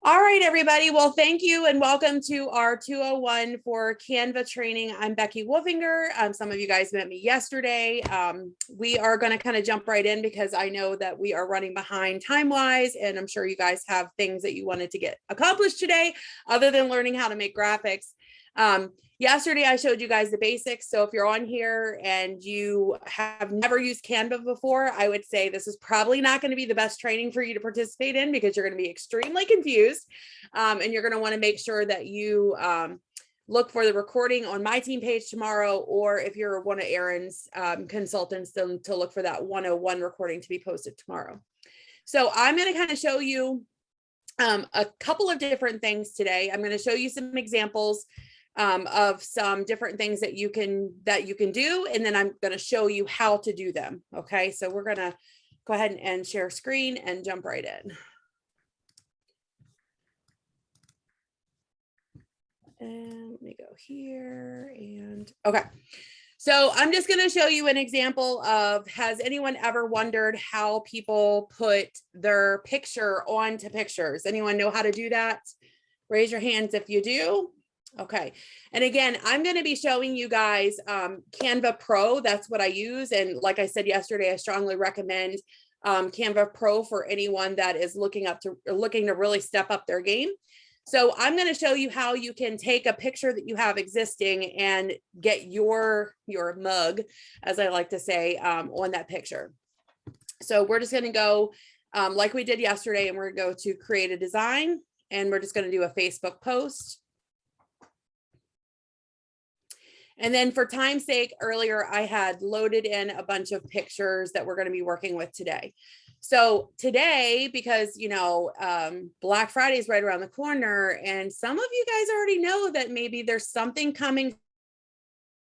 All right, everybody. Well, thank you and welcome to our 201 for Canva training. I'm Becky Wolfinger. Some of you guys met me yesterday. We are going to kind of jump right in because I know that we are running behind time-wise, and I'm sure you guys have things that you wanted to get accomplished today other than learning how to make graphics. Yesterday, I showed you guys the basics. So if you're on here and you have never used Canva before, I would say this is probably not going to be the best training for you to participate in because you're going to be extremely confused. And you're going to want to make sure that you look for the recording on my team page tomorrow, or if you're one of Erin's consultants, then to look for that 101 recording to be posted tomorrow. So I'm going to kind of show you a couple of different things today. I'm going to show you some examples of some different things that you can do, and then I'm going to show you how to do them. Okay, so we're going to go ahead and share screen and jump right in. And let me go here and okay. So I'm just going to show you an example of, has anyone ever wondered how people put their picture onto pictures? Anyone know how to do that? Raise your hands if you do. Okay. And again, I'm going to be showing you guys Canva Pro. That's what I use. And like I said yesterday, I strongly recommend Canva Pro for anyone that is looking to really step up their game. So I'm going to show you how you can take a picture that you have existing and get your mug, as I like to say, on that picture. So we're just going to go like we did yesterday, and we're going to go to create a design, and we're just going to do a Facebook post. And then for time's sake, earlier I had loaded in a bunch of pictures that we're going to be working with today. So today, because, you know, Black Friday is right around the corner, and some of you guys already know that maybe there's something coming,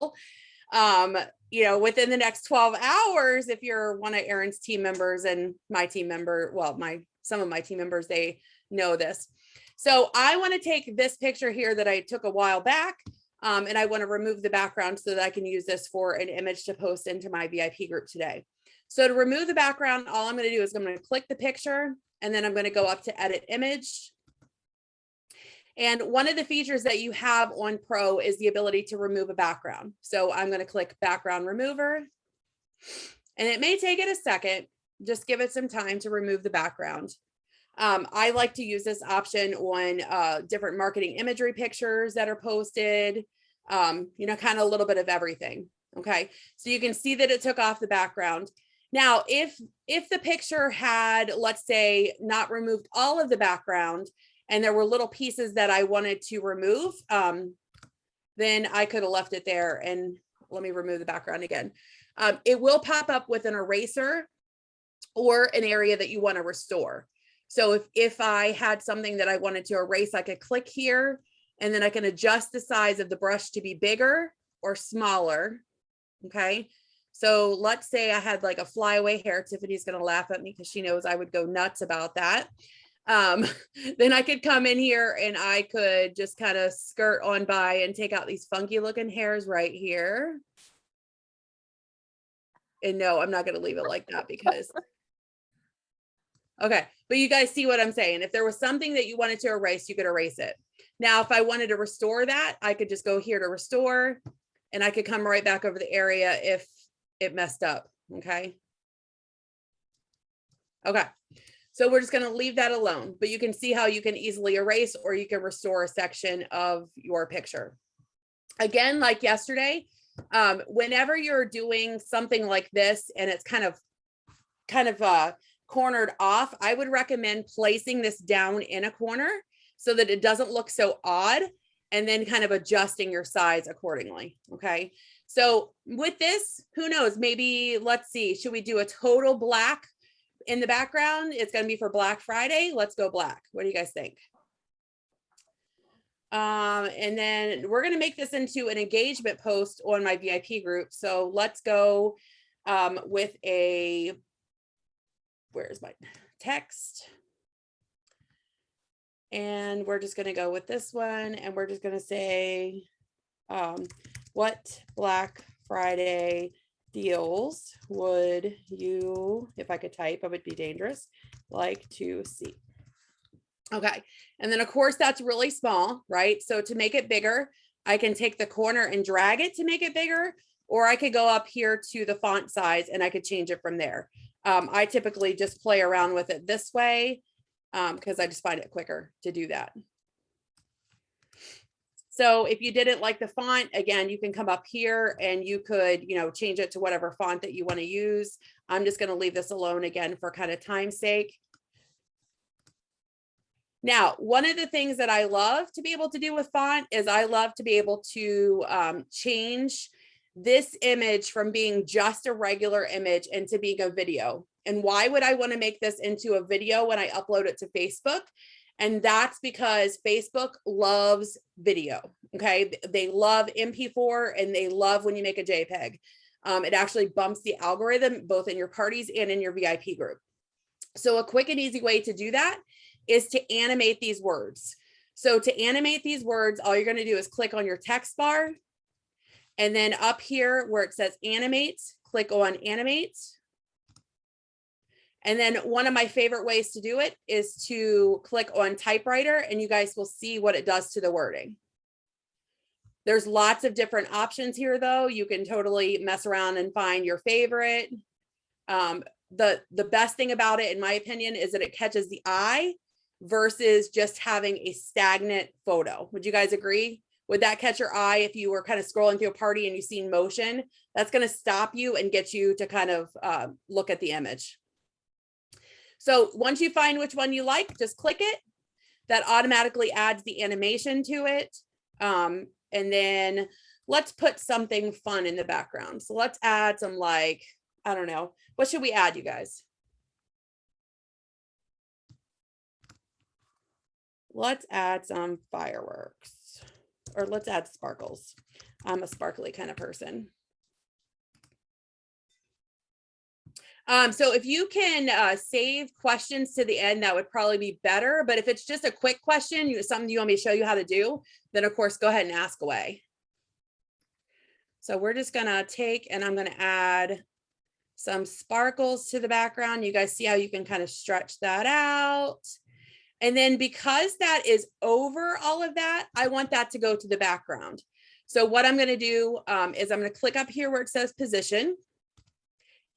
you know, within the next 12 hours, if you're one of Erin's team members and my team member, well, some of my team members, they know this. So I want to take this picture here that I took a while back. And I want to remove the background so that I can use this for an image to post into my VIP group today. So to remove the background, all I'm going to do is I'm going to click the picture, and then I'm going to go up to edit image. And one of the features that you have on Pro is the ability to remove a background. So I'm going to click background remover, and it may take it a second. Just give it some time to remove the background. I like to use this option on different marketing imagery pictures that are posted, you know, kind of a little bit of everything. Okay, so you can see that it took off the background. Now, if the picture had, let's say, not removed all of the background, and there were little pieces that I wanted to remove, then I could have left it there. And let me remove the background again. It will pop up with an eraser or an area that you want to restore. So if I had something that I wanted to erase, I could click here, and then I can adjust the size of the brush to be bigger or smaller. Okay. So let's say I had like a flyaway hair. Tiffany's going to laugh at me because she knows I would go nuts about that. Then I could come in here and I could just kind of skirt on by and take out these funky looking hairs right here. And no, I'm not going to leave it like that because okay, but you guys see what I'm saying. If there was something that you wanted to erase, you could erase it. Now, if I wanted to restore that, I could just go here to restore, and I could come right back over the area if it messed up. Okay. Okay. So we're just going to leave that alone, but you can see how you can easily erase, or you can restore a section of your picture. Again, like yesterday, whenever you're doing something like this and it's kind of cornered off, I would recommend placing this down in a corner so that it doesn't look so odd, and then kind of adjusting your size accordingly. Okay. So with this, who knows, maybe, let's see, should we do a total black in the background? It's going to be for Black Friday. Let's go black. What do you guys think? And then we're going to make this into an engagement post on my VIP group. So let's go with a, where's my text? And we're just going to go with this one, and we're just going to say, what Black Friday deals would you, if I could type, I would be dangerous, like to see? Okay. And then of course that's really small, right? So to make it bigger, I can take the corner and drag it to make it bigger, or I could go up here to the font size and I could change it from there. I typically just play around with it this way because I just find it quicker to do that. So if you didn't like the font, again, you can come up here and you could, change it to whatever font that you want to use. I'm just going to leave this alone again for kind of time's sake. Now, one of the things that I love to be able to do with font is I love to be able to change this image from being just a regular image into being a video. And why would I want to make this into a video when I upload it to Facebook? And that's because Facebook loves video. Okay. They love MP4 and they love when you make a JPEG. It actually bumps the algorithm both in your parties and in your VIP group. So a quick and easy way to do that is to animate these words. So to animate these words, all you're going to do is click on your text bar. And then up here where it says animate, click on animate. And then one of my favorite ways to do it is to click on typewriter, and you guys will see what it does to the wording. There's lots of different options here though. You can totally mess around and find your favorite. The best thing about it, in my opinion, is that it catches the eye versus just having a stagnant photo. Would you guys agree? Would that catch your eye if you were kind of scrolling through a party and you seen motion? That's going to stop you and get you to kind of look at the image. So once you find which one you like, just click it. That automatically adds the animation to it. And then let's put something fun in the background. So let's add some, like, I don't know. What should we add, you guys? Let's add some fireworks, or let's add sparkles. I'm a sparkly kind of person. So if you can save questions to the end, that would probably be better. But if it's just a quick question, something you want me to show you how to do, then of course, go ahead and ask away. So we're just gonna take, and I'm gonna add some sparkles to the background. You guys see how you can kind of stretch that out. And then because that is over all of that, I want that to go to the background. So what I'm gonna do is I'm gonna click up here where it says position,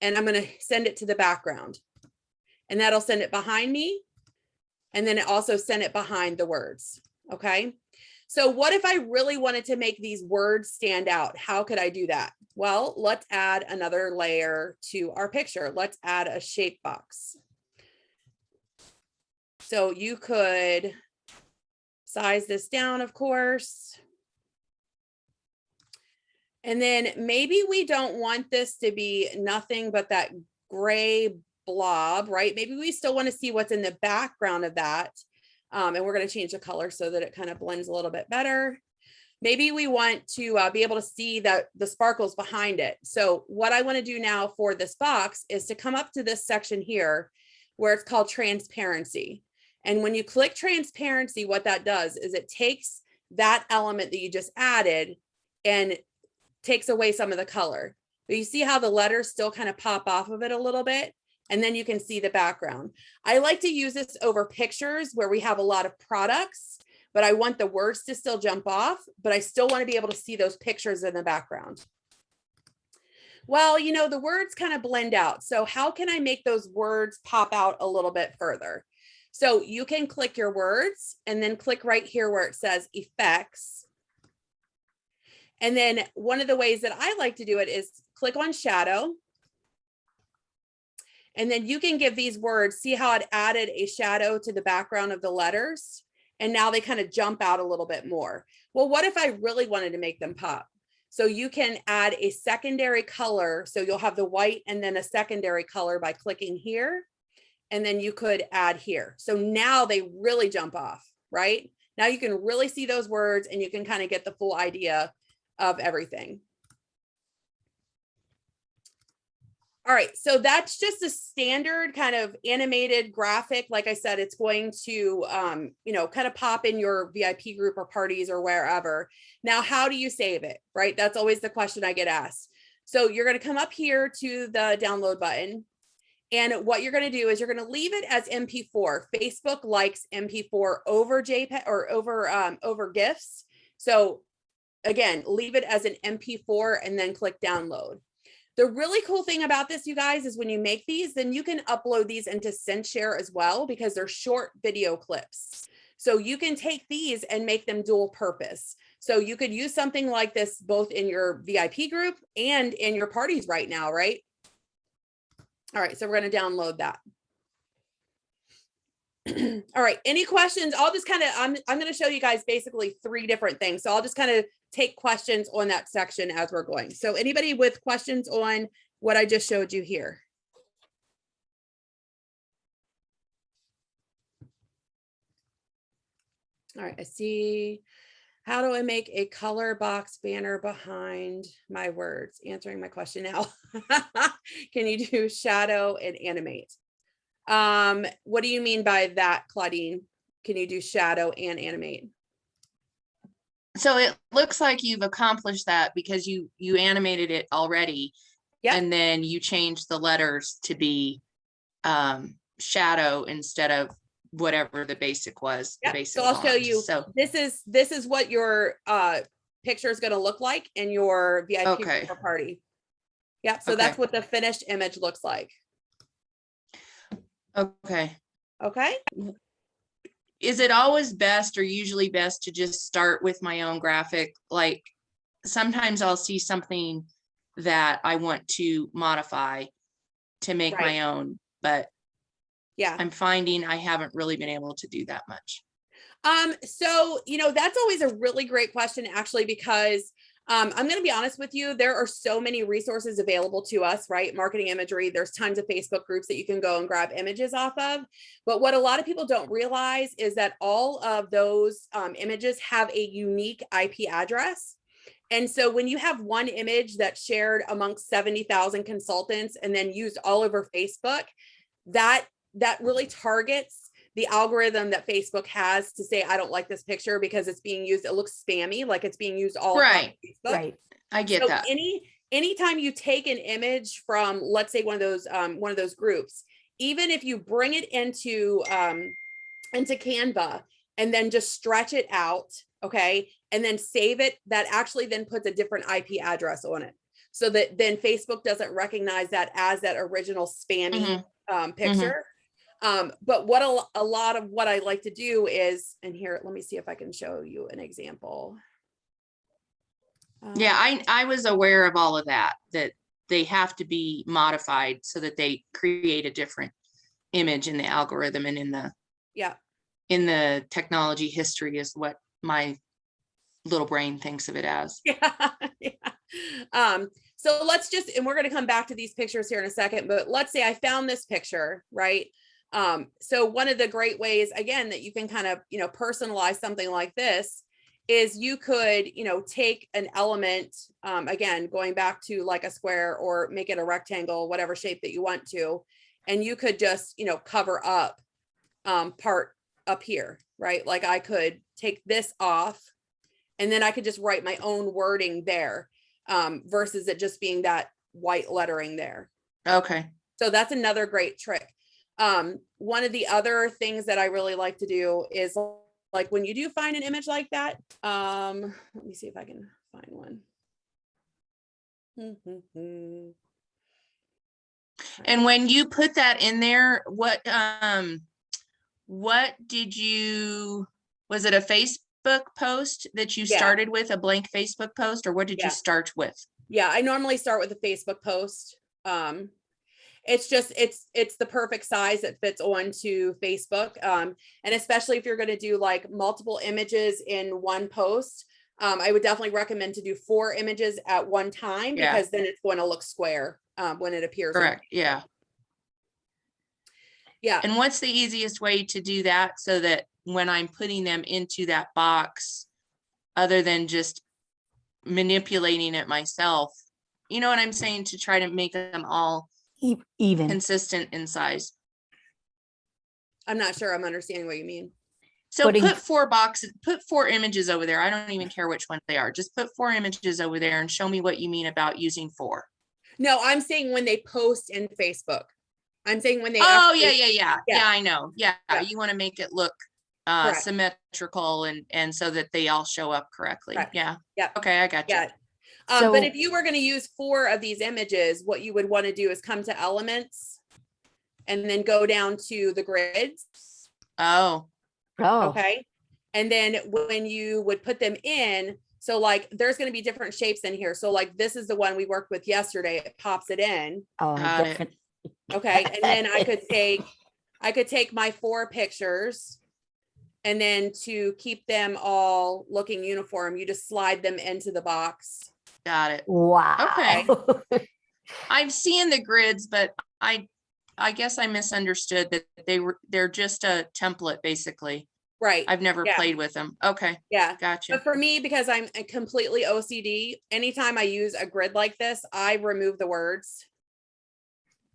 and I'm going to send it to the background, and that'll send it behind me. And then it also send it behind the words. Okay. So what if I really wanted to make these words stand out? How could I do that? Well, let's add another layer to our picture. Let's add a shape box. So you could size this down, of course. And then maybe we don't want this to be nothing but that gray blob, right? Maybe we still want to see what's in the background of that. And we're going to change the color so that it kind of blends a little bit better. Maybe we want to be able to see that the sparkles behind it. So what I want to do now for this box is to come up to this section here where it's called transparency. And when you click transparency, what that does is it takes that element that you just added and takes away some of the color. But you see how the letters still kind of pop off of it a little bit, and then you can see the background. I like to use this over pictures where we have a lot of products, but I want the words to still jump off, but I still want to be able to see those pictures in the background. Well, the words kind of blend out. So how can I make those words pop out a little bit further? So you can click your words and then click right here where it says effects. And then one of the ways that I like to do it is click on shadow. And then you can give these words, see how it added a shadow to the background of the letters. And now they kind of jump out a little bit more. Well, what if I really wanted to make them pop? So you can add a secondary color. So you'll have the white and then a secondary color by clicking here. And then you could add here. So now they really jump off, right? Now you can really see those words and you can kind of get the full idea of everything. All right, so that's just a standard kind of animated graphic. Like I said, it's going to, kind of pop in your VIP group or parties or wherever. Now, how do you save it, right? That's always the question I get asked. So you're going to come up here to the download button, And what you're going to do is you're going to leave it as MP4. Facebook likes MP4 over JPEG or over GIFs. So again, leave it as an MP4 and then click download. The really cool thing about this, you guys, is when you make these, then you can upload these into SendShare as well, because they're short video clips. So you can take these and make them dual purpose. So you could use something like this both in your VIP group and in your parties right now, right? All right, so we're going to download that. All right, any questions? I'll just kind of, I'm going to show you guys basically 3 different things. So I'll just kind of take questions on that section as we're going. So anybody with questions on what I just showed you here? All right, I see. How do I make a color box banner behind my words? Answering my question now. Can you do shadow and animate? What do you mean by that, Claudine? Can you do shadow and animate? So it looks like you've accomplished that because you animated it already. Yeah. And then you changed the letters to be shadow instead of whatever the basic was. Yep. The basic So I'll show font. you. So this is what your picture is going to look like in your VIP party. Yep. So that's what the finished image looks like. Okay. Okay. Is it always best or usually best to just start with my own graphic? Like sometimes I'll see something that I want to modify to make my own, but yeah, I'm finding I haven't really been able to do that much. So, you know, that's always a really great question, actually, because I'm going to be honest with you. There are so many resources available to us, right? Marketing imagery. There's tons of Facebook groups that you can go and grab images off of. But what a lot of people don't realize is that all of those images have a unique IP address. And so when you have one image that's shared amongst 70,000 consultants and then used all over Facebook, that really targets the algorithm that Facebook has to say, I don't like this picture because it's being used. It looks spammy, like it's being used all across Facebook. Right. I get that. Anytime you take an image from, let's say, one of those groups, even if you bring it into Canva and then just stretch it out, okay, and then save it, that actually then puts a different IP address on it, so that then Facebook doesn't recognize that as that original spammy picture. But what a lot of what I like to do is, and here, let me see if I can show you an example. Yeah, I was aware of all of that they have to be modified so that they create a different image in the algorithm and in the technology history is what my little brain thinks of it as. So let's just, and we're going to come back to these pictures here in a second, but let's say I found this picture, right? So one of the great ways, again, that you can kind of, you know, personalize something like this is you could, you know, take an element, again, going back to like a square or make it a rectangle, whatever shape that you want to, and you could just, you know, cover up part up here, right? Like I could take this off and then I could just write my own wording there, versus it just being that white lettering there. Okay. So that's another great trick. One of the other things that I really like to do is, like, when you do find an image like that, let me see if I can find one. And when you put that in there, what did you, was it a Facebook post that you started with, a blank Facebook post, or what did you start with? Yeah, I normally start with a Facebook post. It's just, it's the perfect size that fits onto Facebook. And especially if you're going to do like multiple images in one post, I would definitely recommend to do 4 images at one time, because then it's going to look square when it appears. Correct. Yeah. And what's the easiest way to do that so that when I'm putting them into that box, other than just manipulating it myself, you know what I'm saying, to try to make them all even consistent in size? I'm not sure I'm understanding what you mean. So put 4 boxes, put 4 images over there. I don't even care which ones they are. Just put 4 images over there and show me what you mean about using 4. No, I'm saying when they post in Facebook. I'm saying when they Oh, actually, yeah, I know. Yeah, Yeah. you want to make it look Correct. symmetrical and so that they all show up correctly. Correct. Yeah. Yeah. Okay, I got you. Yeah. So- But if you were going to use 4 of these images, what you would want to do is come to elements and then go down to the grids. Oh, Oh, Okay. And then when you would put them in, so like there's going to be different shapes in here. So like this is the one we worked with yesterday. It pops it in. oh, Got it. different. Okay. And then I could take my 4 pictures, and then to keep them all looking uniform, you just slide them into the box. got it. Wow. Okay. I'm seeing the grids, but I guess I misunderstood that they're just a template basically. Right. I've never Yeah. played with them. Okay, Yeah. gotcha. But for me, because I'm a completely OCD, anytime I use a grid like this, I remove the words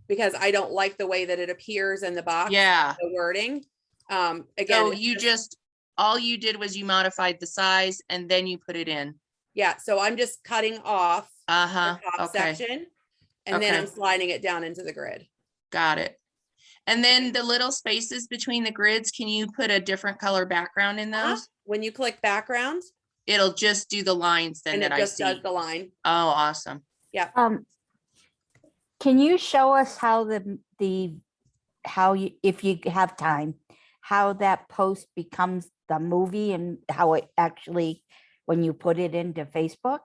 because I don't like the way that it appears in the box. Yeah. The wording. Again, So it's you just, all you did was you modified the size and then you put it in. yeah. So I'm just cutting off the Uh-huh. top Okay, section, and then Okay. I'm sliding it down into the grid. got it. And then the little spaces between the grids, can you put a different color background in Uh-huh. those? When you click background, It'll just do the lines then and it that I just does see. the line. Oh, awesome. Can you show us how how you, if you have time, how that post becomes the movie and how it actually, when you put it into Facebook?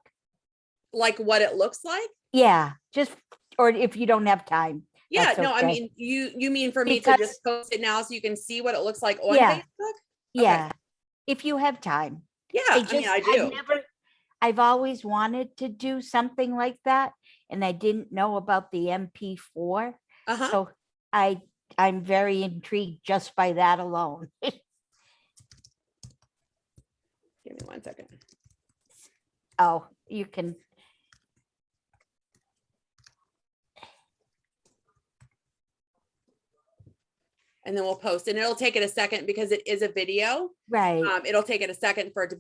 Like what it looks like. Yeah, just, or if you don't have time. Yeah, That's no, I okay. mean, you mean for me to Because- just post it now so you can see what it looks like on Yeah. Facebook? Yeah, if you have time. Yeah, I mean, I do. I've always wanted to do something like that, and I didn't know about the MP4. Uh-huh. So I'm very intrigued just by that alone. Give me 1 second. Oh, you can. And then we'll post, and it'll take it a second because it is a video. Right. It'll take it a second for it to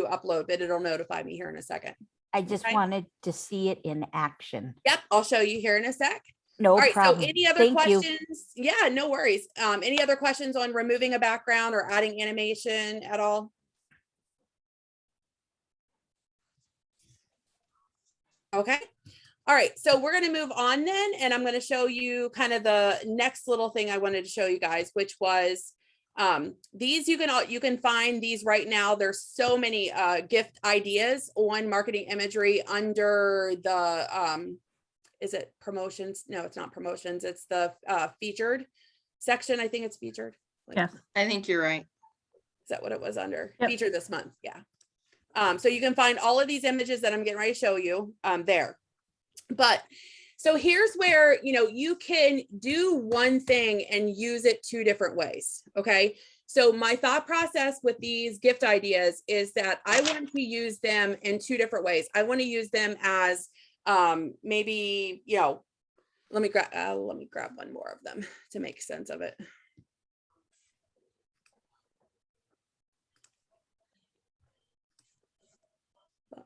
upload, but it'll notify me here in a second. I just okay. wanted to see it in action. Yep, I'll show you here in a sec. No All right, problem. so any other Thank you. questions? Yeah, no worries. Any other questions on removing a background or adding animation at all? Okay. All right, so we're going to move on then, and I'm going to show you kind of the next little thing I wanted to show you guys, which was these. You can find these right now. There's so many gift ideas on marketing imagery under the is it promotions? No, it's not promotions. It's the featured section. I think it's featured. Yes. I think you're right. Is that what it was under? Yep. Featured this month. Yeah. So you can find all of these images that I'm getting ready to show you there. But so here's where, you can do one thing and use it 2 different ways. Okay. So my thought process with these gift ideas is that I want to use them in 2 different ways. I want to use them as maybe, let me grab one more of them to make sense of it.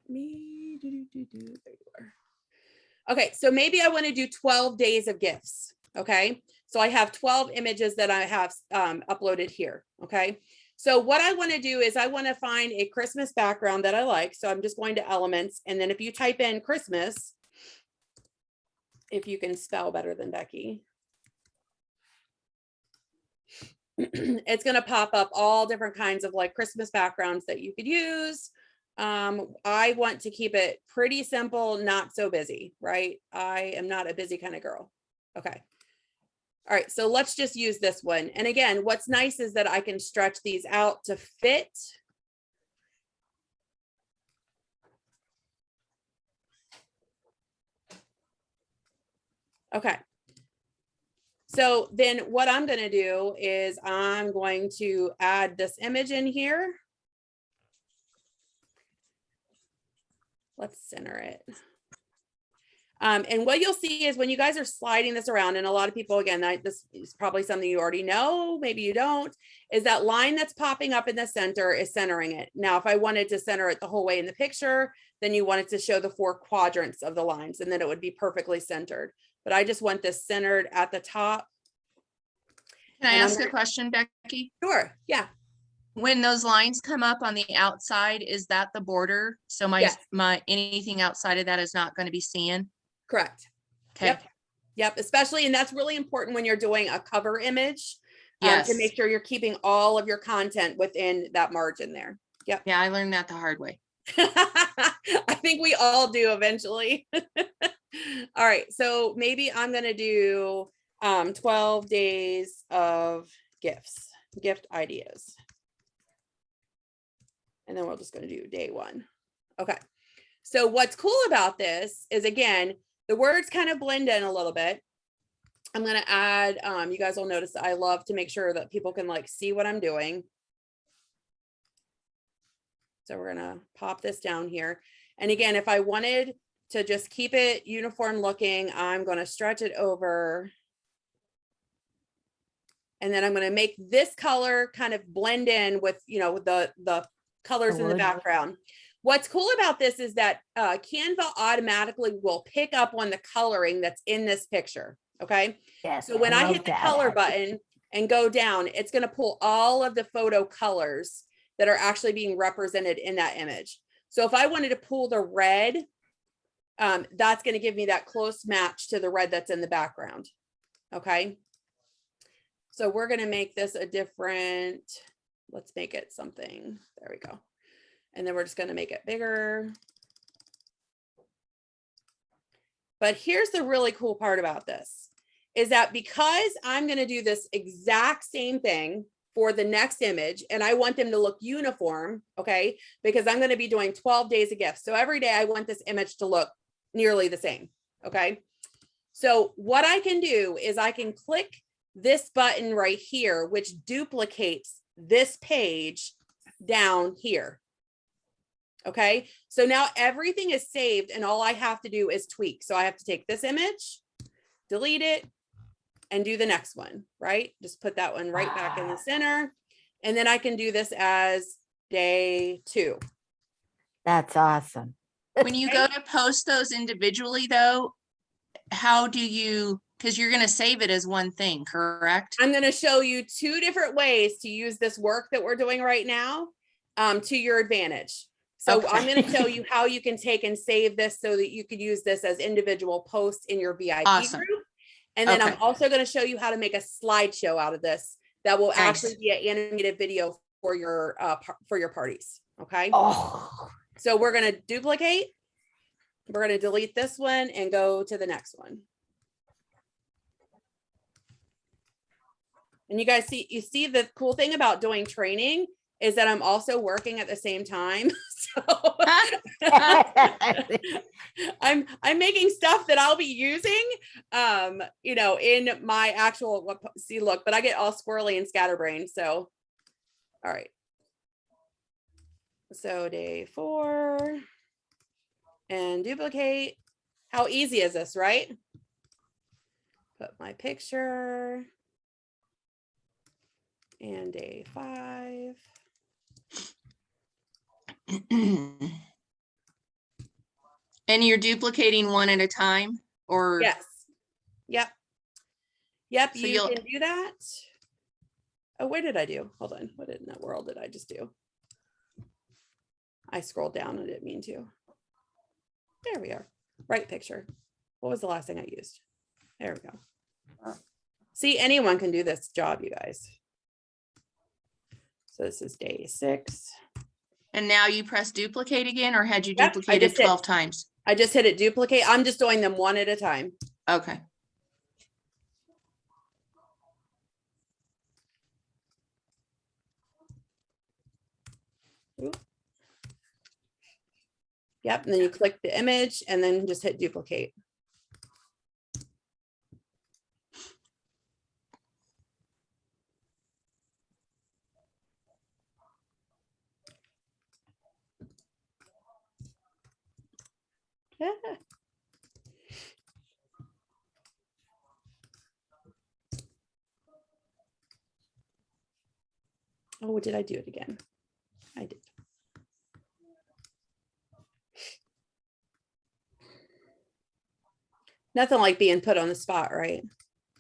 There you are. Okay, so maybe I want to do 12 days of gifts. Okay, so I have 12 images that I have uploaded here. Okay, so what I want to do is I want to find a Christmas background that I like. So I'm just going to elements, and then if you type in Christmas, if you can spell better than Becky, it's going to pop up all different kinds of like Christmas backgrounds that you could use. I want to keep it pretty simple, not so busy, right? I am not a busy kind of girl. Okay. All right. So let's just use this one. And again, what's nice is that I can stretch these out to fit. Okay. So then what I'm going to do is I'm going to add this image in here. Let's center it. And what you'll see is when you guys are sliding this around, and a lot of people, again, this is probably something you already know, maybe you don't, is that line that's popping up in the center is centering it. Now, if I wanted to center it the whole way in the picture, then you wanted to show the 4 quadrants of the lines, and then it would be perfectly centered. but I just want this centered at the top. Can I And I'm ask a gonna- question, Becky? Sure, yeah, When those lines come up on the outside, is that the border? So Yes. my anything outside of that is not going to be seen? correct. Okay. Yep. Yep, especially, and that's really important when you're doing a cover image. To Yes. make sure you're keeping all of your content within that margin there. Yep. Yeah, I learned that the hard way. I think we all do eventually. All right, so maybe I'm gonna do 12 days of gift ideas. And then we're just gonna do day 1. Okay. So what's cool about this is, again, the words kind of blend in a little bit. I'm gonna add, you guys will notice that I love to make sure that people can like see what I'm doing. So we're gonna pop this down here. And again, if I wanted to just keep it uniform looking, I'm gonna stretch it over. And then I'm gonna make this color kind of blend in with, you know, the colors in the wood. background. What's cool about this is that Canva automatically will pick up on the coloring that's in this picture. Okay. Yes. So when I love hit the that. color button and go down, it's going to pull all of the photo colors that are actually being represented in that image. So if I wanted to pull the red, that's going to give me that close match to the red that's in the background. Okay. So we're going to make this a different, let's make it something. There we go. And then we're just going to make it bigger. But here's the really cool part about this is that because I'm going to do this exact same thing for the next image, and I want them to look uniform, okay, because I'm going to be doing 12 days of gifts. So every day I want this image to look nearly the same, okay? So what I can do is I can click this button right here, which duplicates this page down here. Okay, so now everything is saved and all I have to do is tweak. So I have to take this image, delete it, and do the next one, right? Just put that one right back in the center. And then I can do this as day 2. That's awesome. When you go to post those individually though, how do you, because you're going to save it as one thing, correct? I'm going to show you 2 different ways to use this work that we're doing right now to your advantage. So Okay. I'm going to show you how you can take and save this so that you could use this as individual posts in your VIP Awesome. group. And then I'm Okay. also going to show you how to make a slideshow out of this that will Nice. actually be an animated video for your parties. Okay. Oh, So we're going to duplicate. We're going to delete this one and go to the next one. And you guys you see the cool thing about doing training is that I'm also working at the same time. So I'm making stuff that I'll be using, you know, in my actual, look, but I get all squirrely and scatterbrained. So, all right. So day 4 and duplicate. How easy is this, right? Put my picture and day 5. And you're duplicating one at a time or? Yes. Yep. Yep. So You can do that. Oh, where did I do? Hold on. What in the world did I just do? I scrolled down. I didn't mean to. There we are. Right picture. What was the last thing I used? There we go. See, anyone can do this job, you guys. So this is day 6. And now you press duplicate again, or had you Yep, I duplicated just hit- 12 times? I just hit it duplicate. I'm just doing them one at a time. Okay. Oop. Yep, and then you click the image and then just hit duplicate. Yeah. Oh, did I do it again? I did. Nothing like being put on the spot, right?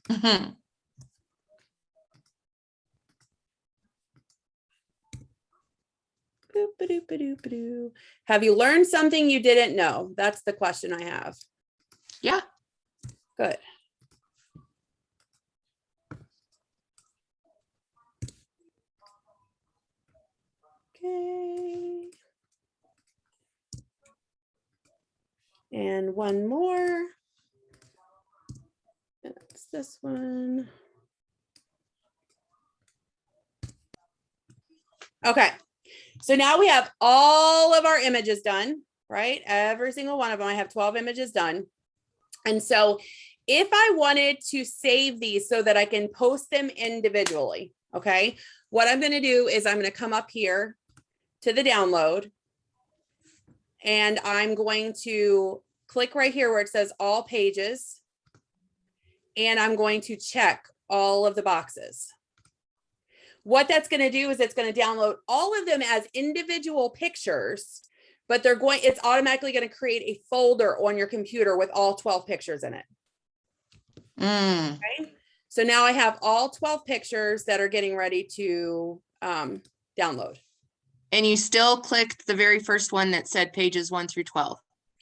Mhm. Boop, ba-doop, ba-doop, ba-doo. Have you learned something you didn't know? That's the question I have. Yeah. Good. Okay. And one more. That's this one. Okay. So now we have all of our images done, right? Every single one of them. I have 12 images done. And so if I wanted to save these so that I can post them individually, okay, what I'm going to do is I'm going to come up here to the download, and I'm going to click right here where it says all pages, and I'm going to check all of the boxes. What that's going to do is it's going to download all of them as individual pictures, but it's automatically going to create a folder on your computer with all 12 pictures in it. Mm. Okay. So now I have all 12 pictures that are getting ready to download. And you still clicked the very first one that said pages 1 through 12.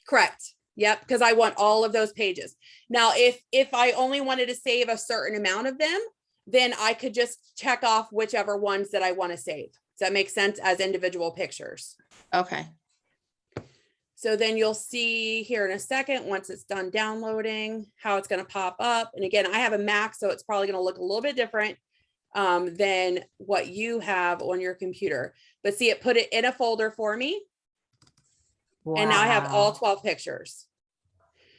Correct. Yep, because I want all of those pages. Now, if I only wanted to save a certain amount of them, then I could just check off whichever ones that I want to save. Does that make sense as individual pictures? Okay. So then you'll see here in a second, once it's done downloading, how it's going to pop up. And again, I have a Mac, so it's probably going to look a little bit different than what you have on your computer. But see, it put it in a folder for me. Wow. And now I have all 12 pictures.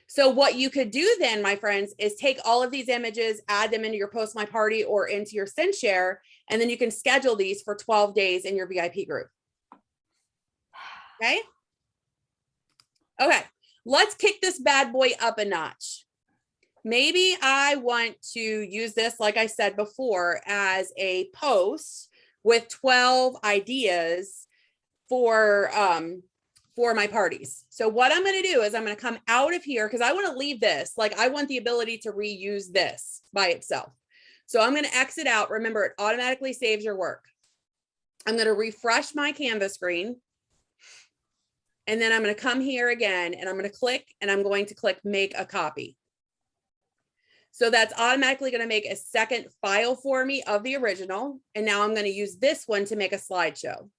So what you could do then, my friends, is take all of these images, add them into your Post My Party or into your Send Share, and then you can schedule these for 12 days in your VIP group. Okay. Okay, let's kick this bad boy up a notch. Maybe I want to use this, like I said before, as a post with 12 ideas for my parties. So what I'm going to do is I'm going to come out of here because I want to leave this. Like I want the ability to reuse this by itself. So I'm going to exit out. Remember, it automatically saves your work. I'm going to refresh my Canva screen. And then I'm going to come here again and I'm going to click make a copy. So that's automatically going to make a second file for me of the original. And now I'm going to use this one to make a slideshow.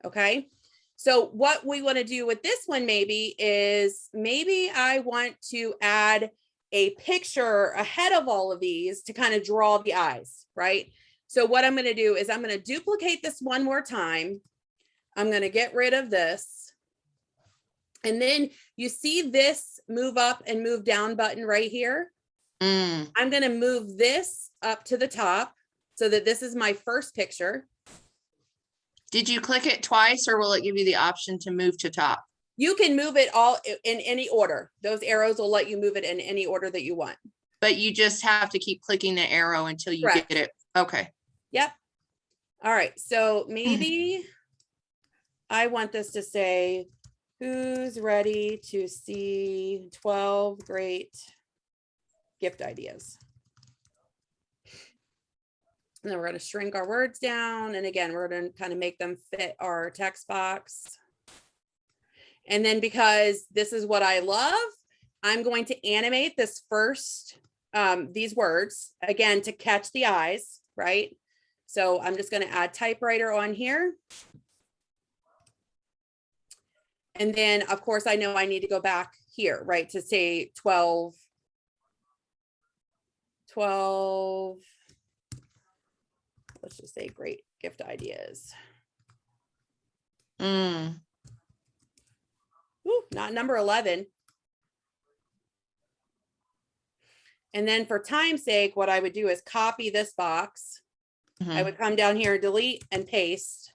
Okay. So what we want to do with this one maybe I want to add a picture ahead of all of these to kind of draw the eyes, right? So what I'm going to do is I'm going to duplicate this one more time. I'm going to get rid of this. And then you see this move up and move down button right here. I'm going to move this up to the top so that this is my first picture. Did you click it twice or will it give you the option to move to top? You can move it all in any order. Those arrows will let you move it in any order that you want. But you just have to keep clicking the arrow until you Correct. get it. Okay. Yep. All right. So maybe I want this to say, who's ready to see 12 great gift ideas? And then we're going to shrink our words down. And again, we're going to kind of make them fit our text box. And then because this is what I love, I'm going to animate this first, these words, again, to catch the eyes, right? So I'm just going to add typewriter on here. And then, of course, I know I need to go back here, right, to say 12. Let's just say great gift ideas. Ooh, not number 11. And then for time's sake, what I would do is copy this box. I would come down here, delete and paste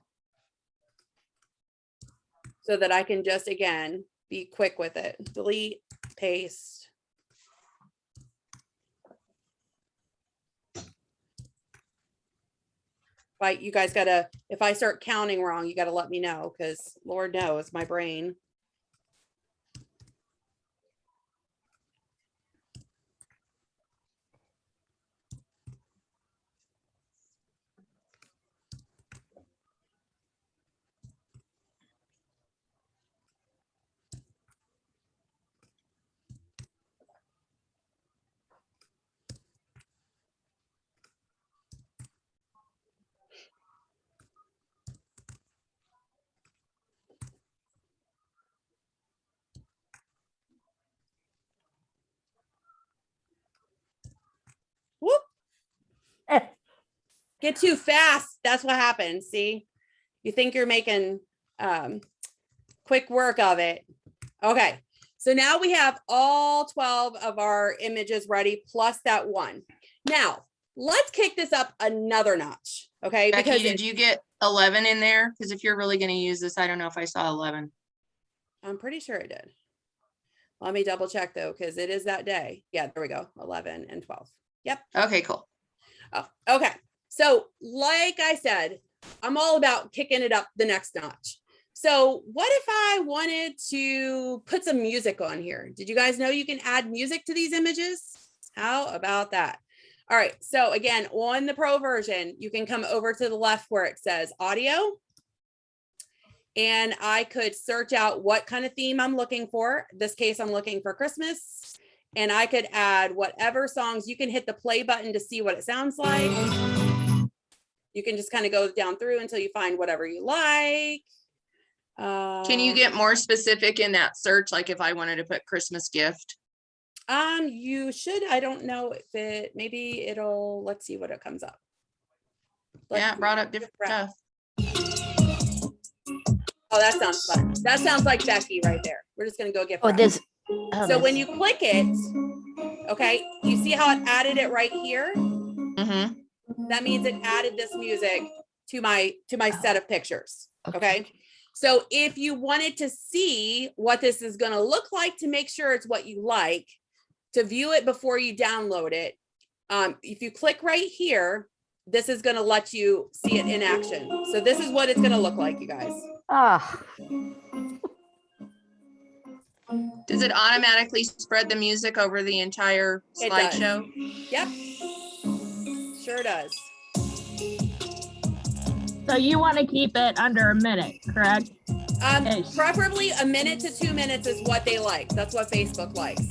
so that I can just, again, be quick with it. Delete, paste. But you guys gotta, if I start counting wrong, you gotta let me know because Lord knows my brain. Get too fast. That's what happens. See, you think you're making quick work of it. Okay. So now we have all 12 of our images ready, plus that one. Now let's kick this up another notch. Okay. Becky, Because did you get 11 in there? Because if you're really going to use this, I don't know if I saw 11. I'm pretty sure it did. Let me double check though, because it is that day. Yeah, there we go. 11 and 12. Yep. Okay, cool. Oh, okay. So like I said, I'm all about kicking it up the next notch. So what if I wanted to put some music on here? Did you guys know you can add music to these images? How about that? All right. So again, on the pro version, you can come over to the left where it says audio. And I could search out what kind of theme I'm looking for. In this case, I'm looking for Christmas. And I could add whatever songs. You can hit the play button to see what it sounds like. You can just kind of go down through until you find whatever you like. Can you get more specific in that search? Like if I wanted to put Christmas gift? You should. I don't know if it, maybe it'll, let's see what it comes up. Yeah, it brought up different stuff. Oh, that sounds fun. That sounds like Becky right there. We're just going to go get. Oh, this. So when you click it, okay, you see how it added it right here? Mm-hmm. That means it added this music to my set of pictures. Okay. Okay. So if you wanted to see what this is going to look like to make sure it's what you like, to view it before you download it, if you click right here, this is going to let you see it in action. So this is what it's going to look like, you guys. Ah, Does it automatically spread the music over the entire It does. slideshow? Yep. Sure does. So you want to keep it under a minute, correct? Ish. Preferably a minute to 2 minutes is what they like. That's what Facebook likes.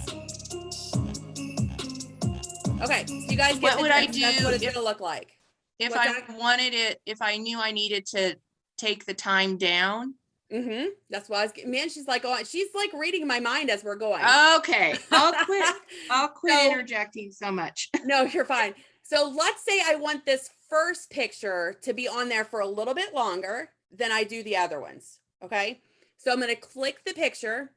Okay, so you guys get What the would I gist. That's what do it's if- gonna look like. If What's I that? wanted it, if I knew I needed to take the time down. Mm-hmm. That's why I was, man, she's like, oh, she's like reading my mind as we're going. Okay, I'll quit. I'll quit So- interjecting so much. No, you're fine. So let's say I want this first picture to be on there for a little bit longer than I do the other ones. Okay. So I'm going to click the picture,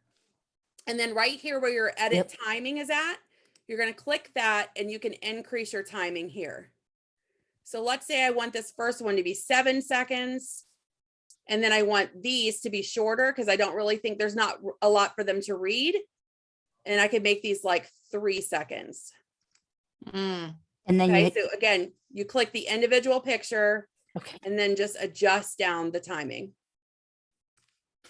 and then right here where your edit timing is at, you're going to click that and you can increase your timing here. So let's say I want this first one to be 7 seconds. And then I want these to be shorter because I don't really think there's not a lot for them to read. And I could make these like 3 seconds. Mm. and then Okay, you. so again, you click the individual picture Okay. and then just adjust down the timing.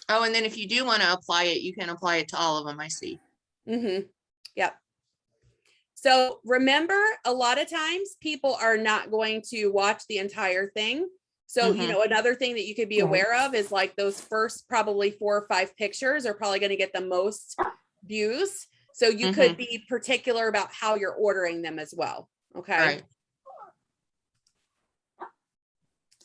Oh, and then if you do want to apply it, you can apply it to all of them, I see. Mm-hmm. Yep. So remember, a lot of times people are not going to watch the entire thing. So, you Mhm. know, another thing that you could be Right. aware of is like those first probably 4 or 5 pictures are probably going to get the most views. So you could be particular about how you're ordering them as well. Okay. Right.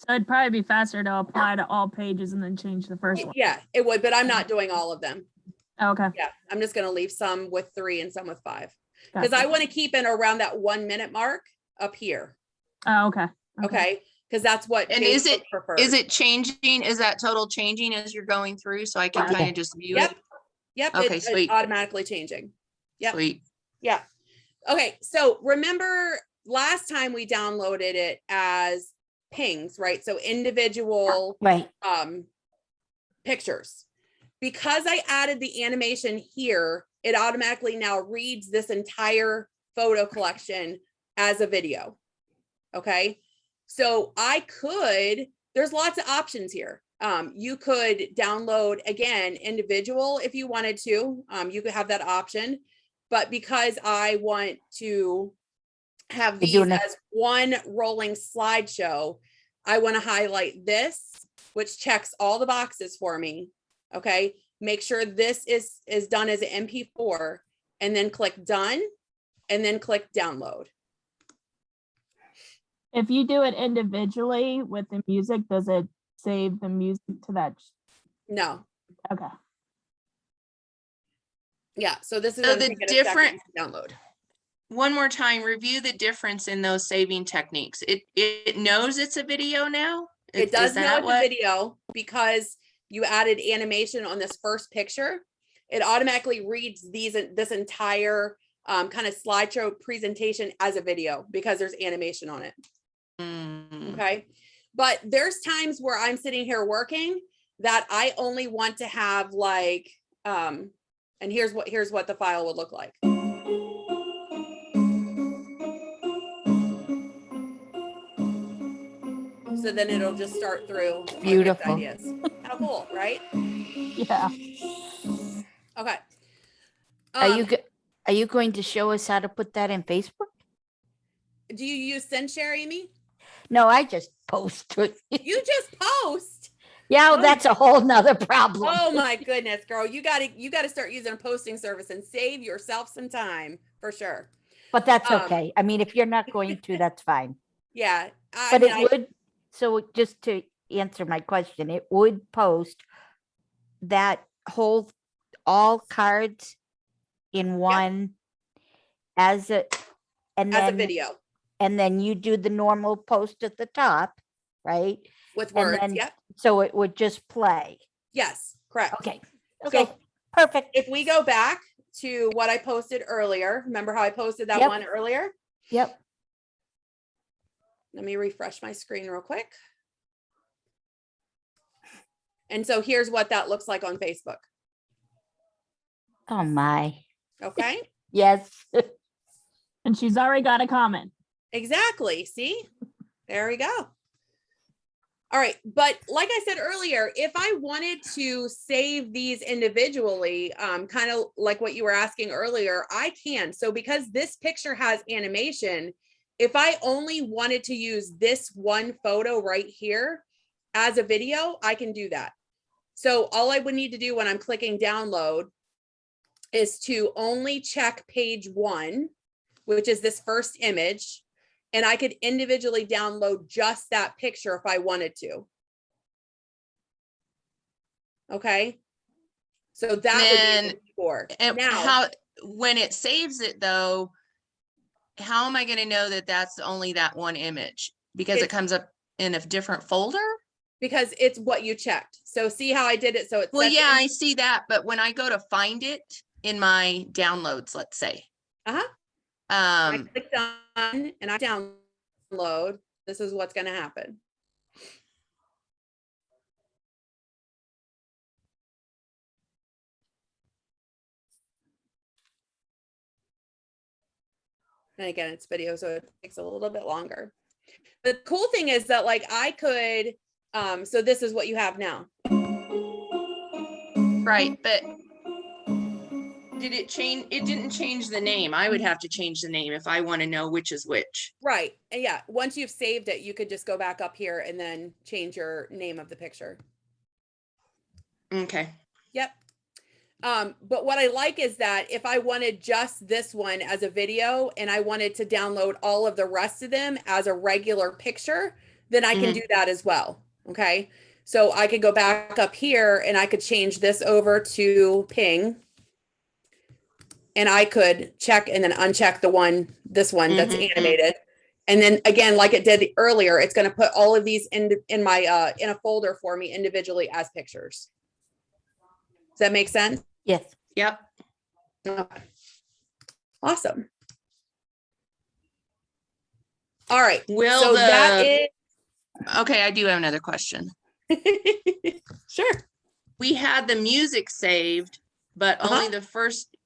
So it'd probably be faster to apply to all pages and then change the first one. Yeah, it would, but I'm not doing all of them. Okay. Yeah, I'm just going to leave some with 3 and some with 5 because I Gotcha. want to keep it around that 1 minute mark up here. Oh, okay. Okay. Because that's what And is Facebook it- prefers. Is it changing? Is that total changing as you're going through? So I can Yeah. kind of just view Yep. it? Yep. Okay, It's sweet. automatically changing. Yep. Sweet. Yeah. Okay. So remember last time we downloaded it as pings, right? So individual Right. pictures. Because I added the animation here, it automatically now reads this entire photo collection as a video. Okay. So there's lots of options here. You could download again, individual if you wanted to, you could have that option, but because I want to have You're these doing it- as one rolling slideshow, I want to highlight this, which checks all the boxes for me. Okay. Make sure this is done as an MP4 and then click done and then click download. If you do it individually with the music, does it save the music to that? No. Okay. Yeah. So this is So gonna the take it a different- second to download. one more time, review the difference in those saving techniques. It knows it's a video now? It Is does know that it's a what? video because you added animation on this first picture. It automatically reads this entire kind of slideshow presentation as a video because there's animation on it. Mm. Okay. But there's times where I'm sitting here working that I only want to have like, and here's what the file would look like. So then it'll just start through my picked Beautiful. ideas. How cool, right? Yeah. Okay. Are you going to show us how to put that in Facebook? Do you use SendShare, Amy? No, I just post it. You just post. Yeah, Oh. that's a whole nother problem. Oh my goodness, girl. You gotta start using a posting service and save yourself some time for sure. But that's okay. I mean, if you're not going to, that's fine. Yeah. But it would, so just to answer my question, it would post that whole, all cards in one as a, and as a then, video and then you do the normal post at the top, right? with And words. then- Yep. So it would just play. Yes, correct. Okay. Okay. So Perfect. if we go back to what I posted earlier, remember how I posted that Yep. one earlier? Yep. Let me refresh my screen real quick. And so here's what that looks like on Facebook. Oh my. Okay. Yes. And she's already got a comment. Exactly. See, there we go. All right. But like I said earlier, if I wanted to save these individually, kind of like what you were asking earlier, I can. So because this picture has animation, if I only wanted to use this one photo right here as a video, I can do that. So all I would need to do when I'm clicking download is to only check page 1, which is this first image. And I could individually download just that picture if I wanted to. Okay. So that would be before. And Now, how, when it saves it though, how am I going to know that that's only that one image? Because it comes up in a different folder? because it's what you checked. So see how I did it. So it's Well, yeah, I see that. But when I go to find it in my downloads, let's say. I clicked on and I download. This is what's going to happen. And again, it's video, so it takes a little bit longer. The cool thing is that like I could, so this is what you have now. Right, but did it change? It didn't change the name. I would have to change the name if I want to know which is which. Right. And yeah, once you've saved it, you could just go back up here and then change your name of the picture. Okay. Yep. But what I like is that if I wanted just this one as a video and I wanted to download all of the rest of them as a regular picture, then I can do that as well. Okay. So I could go back up here and I could change this over to ping. And I could check and then uncheck this one that's animated. And then again, like it did earlier, it's going to put all of these in my in a folder for me individually as pictures. Does that make sense? Yes. Yep. Okay. Awesome. All right. Will so that is okay, I do have another question. sure. We had the music saved, but only the first,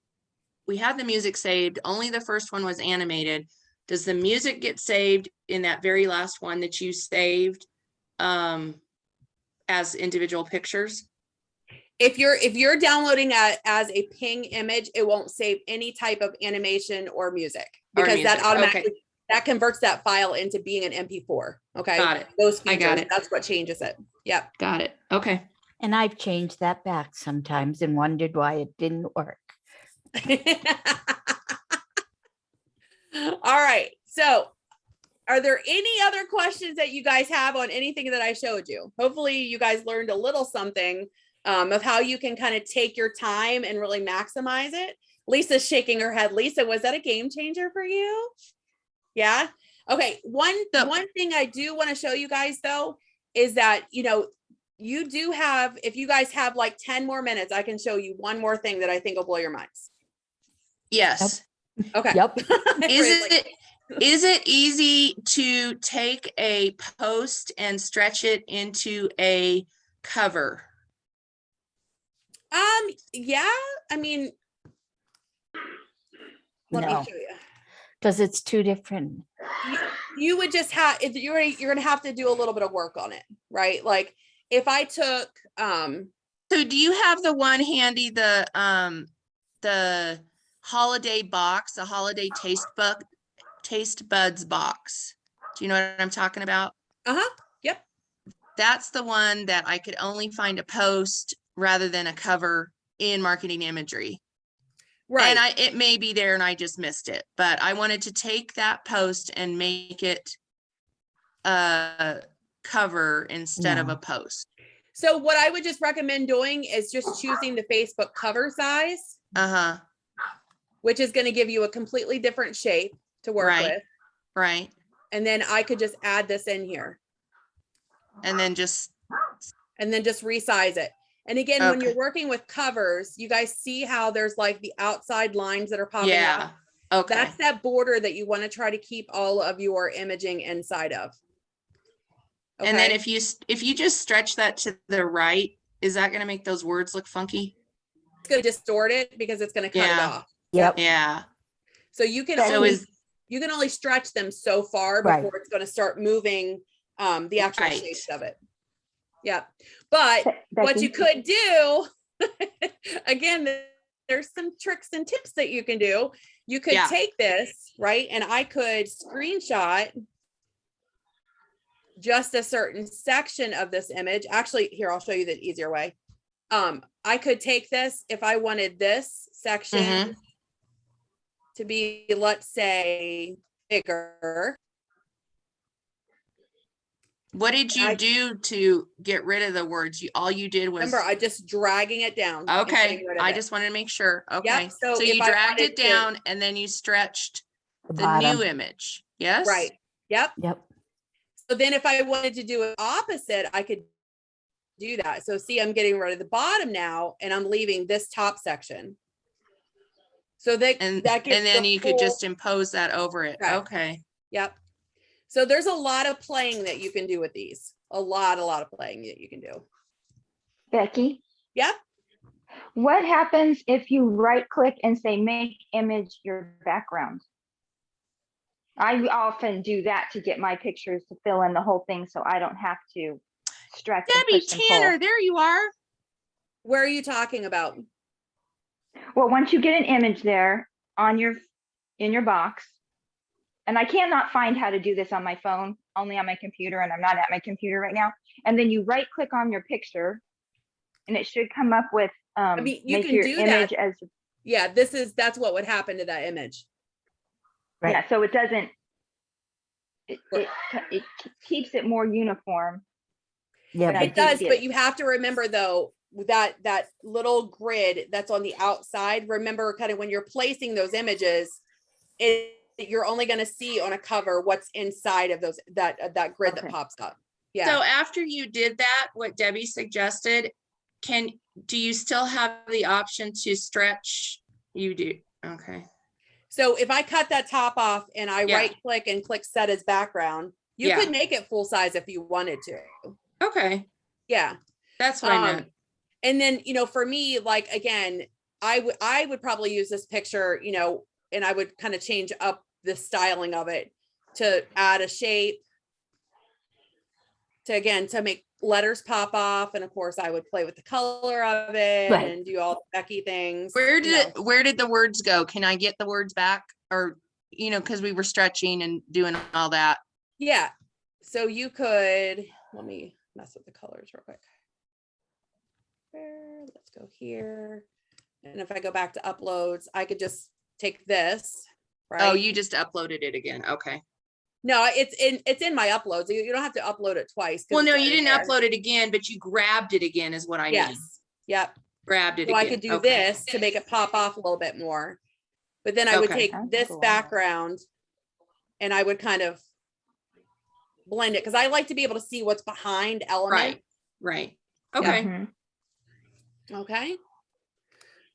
we had the music saved, only the first one was animated. Does the music get saved in that very last one that you saved as individual pictures? If you're downloading as a ping image, it won't save any type of animation or music because that automatically that converts that file into being an MP4. Okay. Got it. Those features, I got it. That's what changes it. Yep. Got it. Okay. And I've changed that back sometimes and wondered why it didn't work. All right. So are there any other questions that you guys have on anything that I showed you? Hopefully you guys learned a little something of how you can kind of take your time and really maximize it. Lisa's shaking her head. Lisa, was that a game changer for you? Yeah. Okay. One thing I do want to show you guys though, is that, you do have, if you guys have like 10 more minutes, I can show you one more thing that I think will blow your minds. Yes. Okay. Yep. Is it easy to take a post and stretch it into a cover? Yeah, I mean, let me No. show you. Because it's two different. You would just have, if you're gonna have to do a little bit of work on it, right? Like if I took, So do you have the one handy, the holiday box, the holiday taste buds box? Do you know what I'm talking about? yep. That's the one that I could only find a post rather than a cover in marketing imagery. Right. And it may be there and I just missed it, but I wanted to take that post and make it a cover instead of a post. So what I would just recommend doing is just choosing the Facebook cover size, which is going to give you a completely different shape to work with. Right. And then I could just add this in here. And then just resize it. And again, when you're working with covers, you guys see how there's like the outside lines that are popping out. Okay. That's that border that you want to try to keep all of your imaging inside of. Okay? And then if you just stretch that to the right, is that going to make those words look funky? It's going to distort it because it's going to cut it off. Yep. Yeah. So you can you can only stretch them so far before it's going to start moving the actual shapes of it. Yeah. But what you could do, again, there's some tricks and tips that you can do. You could take this, right? And I could screenshot just a certain section of this image. Actually, here, I'll show you the easier way. I could take this if I wanted this section to be, let's say, bigger. What did you do to get rid of the words? All you did was. Remember, I just dragging it down. Okay, I just wanted to make sure. Okay, yep. so you dragged it down and then you stretched the new image. Yes. Right. Yep. Yep. So then if I wanted to do it opposite, I could do that. So see, I'm getting rid of the bottom now and I'm leaving this top section. So that gives then you could just impose that over it. Okay. Yep. So there's a lot of playing that you can do with these. A lot of playing that you can do. Becky? Yeah. What happens if you right click and say make image your background? I often do that to get my pictures to fill in the whole thing so I don't have to stretch. Debbie Tanner, there you are. Where are you talking about? Well, once you get an image there in your box, and I cannot find how to do this on my phone, only on my computer, and I'm not at my computer right now. And then you right click on your picture and it should come up with you can do image that. Yeah, that's what would happen to that image. Right. Yeah, so it doesn't, it keeps it more uniform. Yeah, it does, but you have to remember though, that little grid that's on the outside, remember kind of when you're placing those images, you're only going to see on a cover what's inside of those that grid that pops up. Yeah. So after you did that, what Debbie suggested, do you still have the option to stretch? You do. Okay. So if I cut that top off and I right click and click set as background, you could make it full size if you wanted to. Okay. Yeah. That's what I meant. And then, for me, like, again, I would probably use this picture, and I would kind of change up the styling of it to add a shape to make letters pop off. And of course I would play with the color of it and do all the Becky things. Where did the words go? Can I get the words back? Or, cause we were stretching and doing all that. Yeah. So you could, let me mess with the colors real quick. Let's go here. And if I go back to uploads, I could just take this, right? Oh, you just uploaded it again. Okay. No, it's in my uploads. You don't have to upload it twice. Well, no, you didn't upload it again, but you grabbed it again is what I mean. Yep. Grabbed it So I again. could do Okay. this to make it pop off a little bit more. But then I would Okay. take That's this cool. background and I would kind of blend it because I like to be able to see what's behind elements. Right. Okay. Mhm. Okay.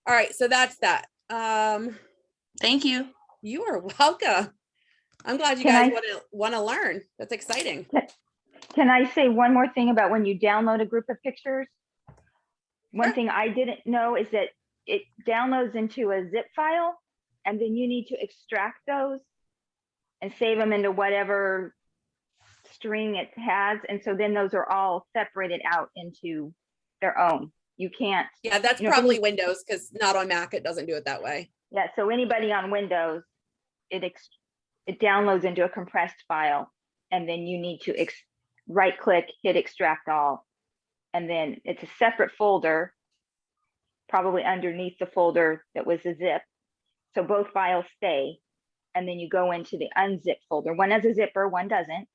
All right. So that's that. Thank you. You are welcome. I'm glad you Can guys I- want to learn. That's exciting. Can I say one more thing about when you download a group of pictures? One Sure. thing I didn't know is that it downloads into a zip file, and then you need to extract those and save them into whatever string it has. And so then those are all separated out into their own. You can't, Yeah, that's You know, probably Windows because not on Mac, it doesn't do it that way. yeah, so anybody on Windows, it downloads into a compressed file, and then you need to right click, hit extract all. And then it's a separate folder, probably underneath the folder that was a zip. So both files stay. And then you go into the unzip folder. One has a zipper, one doesn't.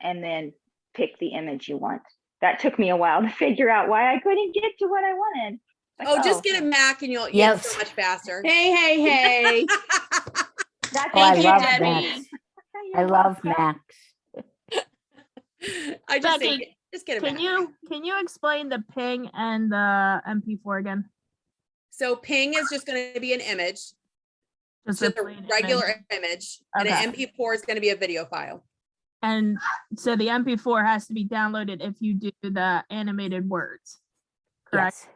And then pick the image you want. That took me a while to figure out why I couldn't get to what I wanted. Like, Oh, just get a Mac and you'll get Yes. so much faster. Hey. That's Oh, I Thank you, love Debbie. Macs. I love Macs. I just Becky, say, just get a Can Mac. you explain the ping and the MP4 again? So ping is just going to be an image, Just just a plain regular image. image, and Okay. an MP4 is going to be a video file. And so the MP4 has to be downloaded if you do the animated words. Correct. Yes.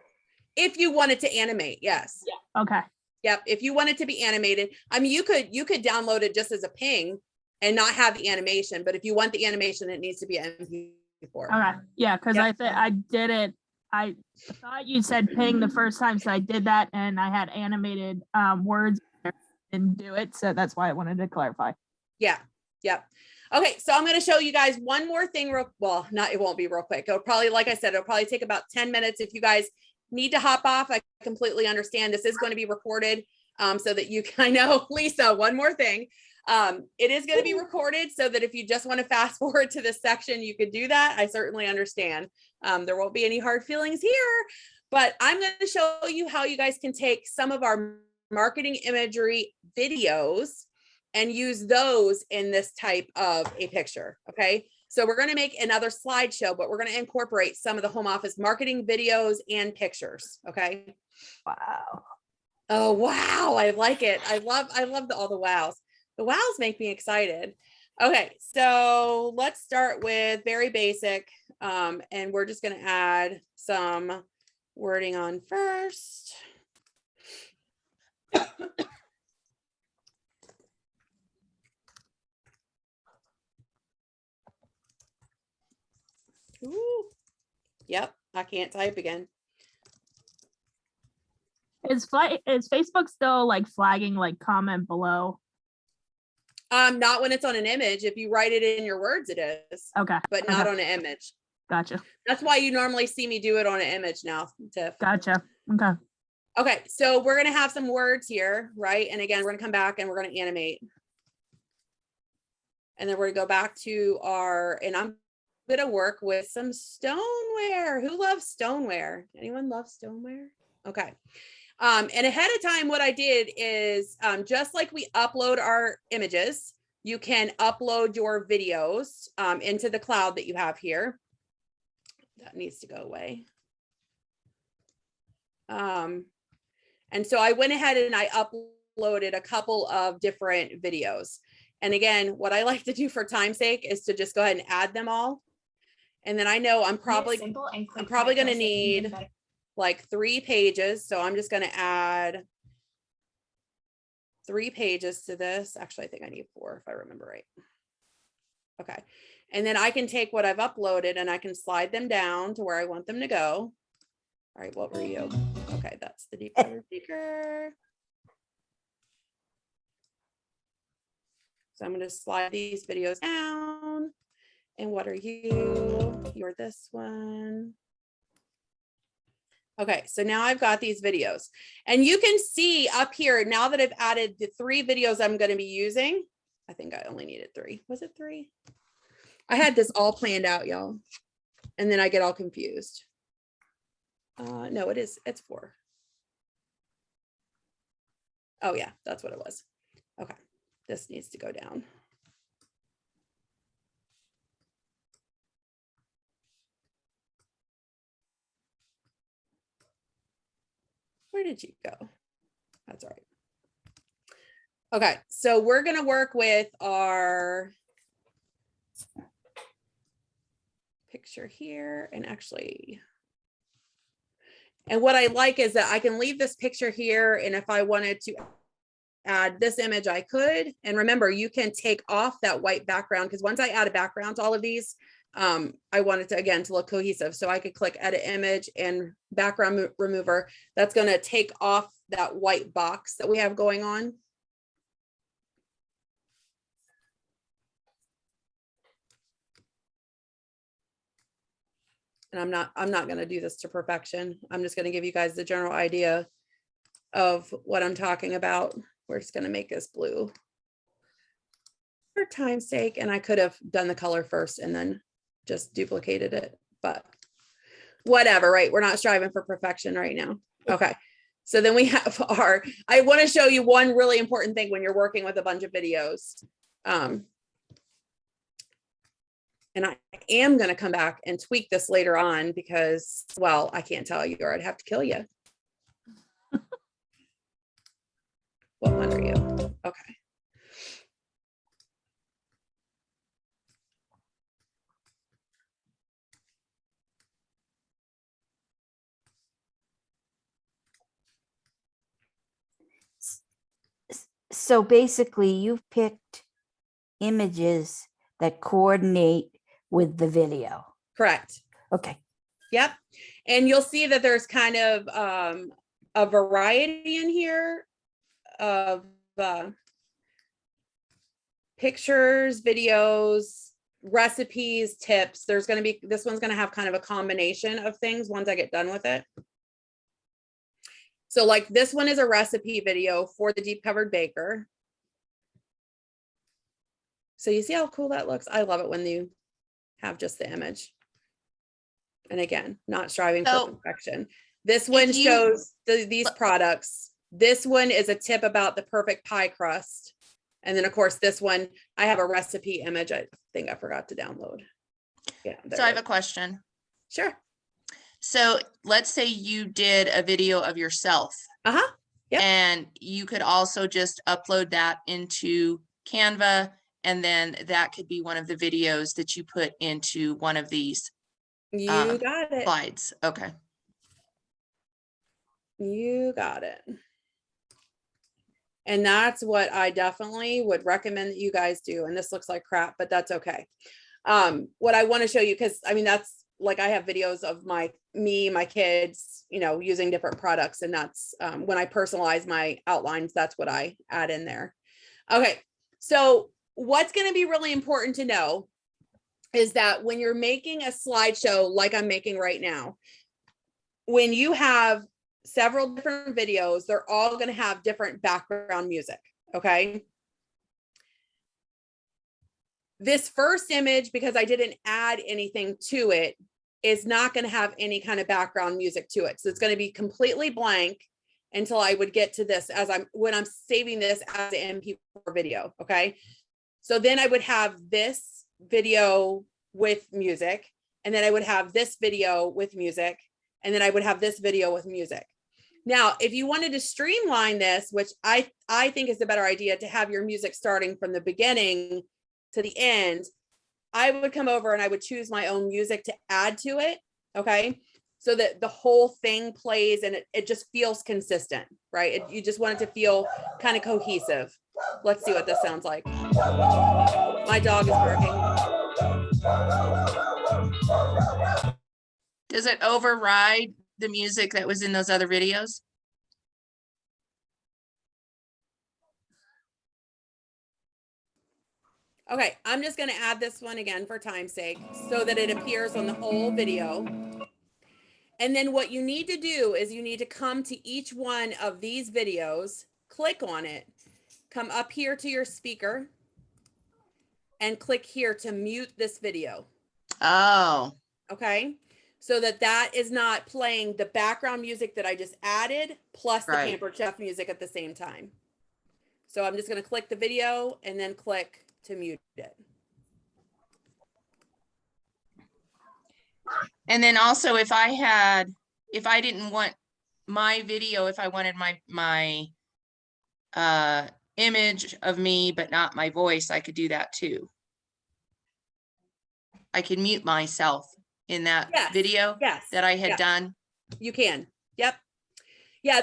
If you wanted to animate, yes. Okay. Yep. If you want it to be animated, I mean, you could download it just as a ping and not have the animation. But if you want the animation, it needs to be an MP4. Okay. Yeah, because Yep. I did it. I thought you said ping the first time, so I did that, and I had animated words and do it. So that's why I wanted to clarify. Yeah. Yep. Okay. So I'm going to show you guys one more thing. It won't be real quick. It'll probably, like I said, it'll probably take about 10 minutes. If you guys need to hop off, I completely understand. This is going to be recorded so that you can, I know, Lisa, one more thing. It is going to be recorded so that if you just want to fast forward to this section, you could do that. I certainly understand. There won't be any hard feelings here, but I'm going to show you how you guys can take some of our marketing imagery videos and use those in this type of a picture. Okay. So we're going to make another slideshow, but we're going to incorporate some of the home office marketing videos and pictures. Okay. Wow. Oh, wow. I like it. I love all the wows. The wows make me excited. Okay. So let's start with very basic. And we're just going to add some wording on first. Ooh. Yep, I can't type again. Is Facebook still like flagging like comment below? Not when it's on an image. If you write it in your words, it is, Okay. but not Okay. on an image. Gotcha. That's why you normally see me do it on an image now, Tiff. Gotcha. Okay. Okay, so we're gonna have some words here, right? And again, we're gonna come back and we're gonna animate. And then we're gonna go back to and I'm gonna work with some stoneware. Who loves stoneware? Anyone love stoneware? Okay. And ahead of time, what I did is just like we upload our images, you can upload your videos into the cloud that you have here. That needs to go away. And so I went ahead and I uploaded a couple of different videos. And again, what I like to do for time's sake is to just go ahead and add them all. And then I know I'm probably going to need like 3 pages. So I'm just going to add 3 pages to this. Actually, I think I need 4 if I remember right. Okay. And then I can take what I've uploaded and I can slide them down to where I want them to go. All right, what were you? Okay, that's the deep color speaker. So I'm going to slide these videos down. And what are you? You're this one. Okay, so now I've got these videos. And you can see up here, now that I've added the 3 videos I'm going to be using, I think I only needed 3. Was it 3? I had this all planned out, y'all. And then I get all confused. No, it's 4. Oh yeah, that's what it was. Okay, this needs to go down. Where did you go? That's all right. Okay, so we're gonna work with our picture here, and actually, and what I like is that I can leave this picture here, and if I wanted to add this image, I could. And remember, you can take off that white background, because once I add a background to all of these, I wanted to, again, to look cohesive. So I could click edit image and background remover. That's going to take off that white box that we have going on. And I'm not going to do this to perfection. I'm just going to give you guys the general idea of what I'm talking about. We're just going to make this blue for time's sake. And I could have done the color first and then just duplicated it, but whatever, right? We're not striving for perfection right now. Okay. So then we have I want to show you one really important thing when you're working with a bunch of videos. And I am going to come back and tweak this later on because, well, I can't tell you or I'd have to kill you. What one are you? Okay. So basically you've picked images that coordinate with the video. Correct. Okay. Yep. And you'll see that there's kind of a variety in here of pictures, videos, recipes, tips. There's going to be, this one's going to have kind of a combination of things once I get done with it. So like this one is a recipe video for the deep covered baker. So you see how cool that looks? I love it when you have just the image. And again, not striving for perfection. This one shows these products. This one is a tip about the perfect pie crust. And then of course, this one, I have a recipe image. I think I forgot to download. Yeah. So I have a question. Sure. So let's say you did a video of yourself. Uh-huh. Yep. And you could also just upload that into Canva, and then that could be one of the videos that you put into one of these You got it. slides. Okay. You got it. And that's what I definitely would recommend that you guys do. And this looks like crap, but that's okay. What I want to show you, because I mean, that's like, I have videos of my kids, you know, using different products. And that's when I personalize my outlines, that's what I add in there. Okay. So what's going to be really important to know is that when you're making a slideshow, like I'm making right now, when you have several different videos, they're all going to have different background music. Okay. This first image, because I didn't add anything to it, is not going to have any kind of background music to it. So it's going to be completely blank until I would get to this when I'm saving this as an MP4 video. Okay. So then I would have this video with music, and then I would have this video with music, and then I would have this video with music. Now, if you wanted to streamline this, which I think is the better idea, to have your music starting from the beginning to the end, I would come over and I would choose my own music to add to it. Okay. So that the whole thing plays and it just feels consistent, right? You just want it to feel kind of cohesive. Let's see what this sounds like. My dog is barking. Does it override the music that was in those other videos? Okay, I'm just going to add this one again for time's sake so that it appears on the whole video. And then what you need to do is you need to come to each one of these videos, click on it, come up here to your speaker, and click here to mute this video. Oh. Okay. so that that is not playing the background music that I just added plus the Right. Pampered Chef music at the same time. So I'm just going to click the video and then click to mute it. And then also if I didn't want my video, if I wanted my image of me, but not my voice, I could do that too. I could mute myself in that Yes, video yes, that I had yeah. done. You can. Yep. Yeah,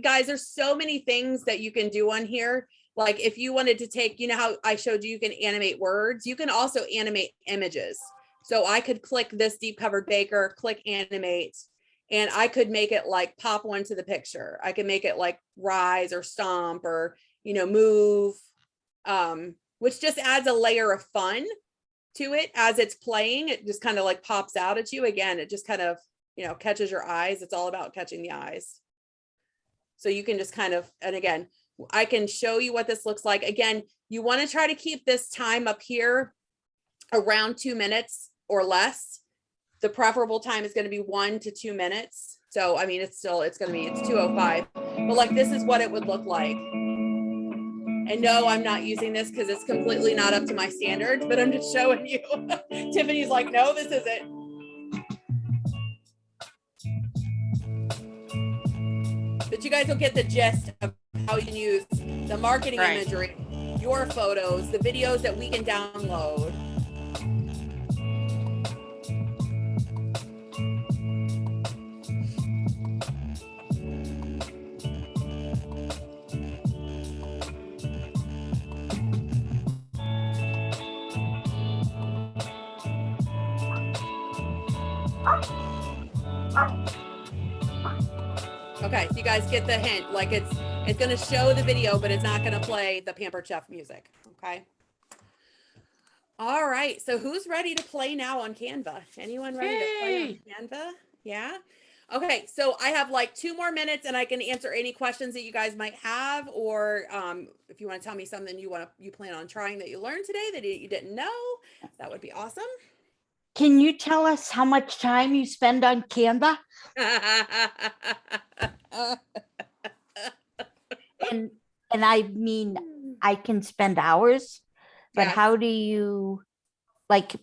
guys, there's so many things that you can do on here. Like if you wanted to take, you know how I showed you can animate words, you can also animate images. So I could click this deep covered baker, click animate, and I could make it like pop one to the picture. I could make it like rise or stomp or, you know, move, which just adds a layer of fun to it as it's playing. It just kind of like pops out at you. Again, it just kind of, you know, catches your eyes. It's all about catching the eyes. So you can just kind of, and again, I can show you what this looks like. Again, you want to try to keep this time up here around 2 minutes or less. The preferable time is going to be 1 to 2 minutes. So, I mean, it's 2:05, but like, this is what it would look like. And no, I'm not using this because it's completely not up to my standards, but I'm just showing you. Tiffany's like, no, this isn't. But you guys will get the gist of how you can use the marketing Right. imagery, your photos, the videos that we can download. Okay, so you guys get the hint. Like it's going to show the video, but it's not going to play the Pampered Chef music. Okay. All right. So who's ready to play now on Canva? Anyone ready to play on Canva? Yeah. Okay. So I have like 2 more minutes and I can answer any questions that you guys might have, or if you want to tell me something you plan on trying that you learned today that you didn't know, that would be awesome. Can you tell us how much time you spend on Canva? And I mean, I can spend hours, but Yes. how do you like,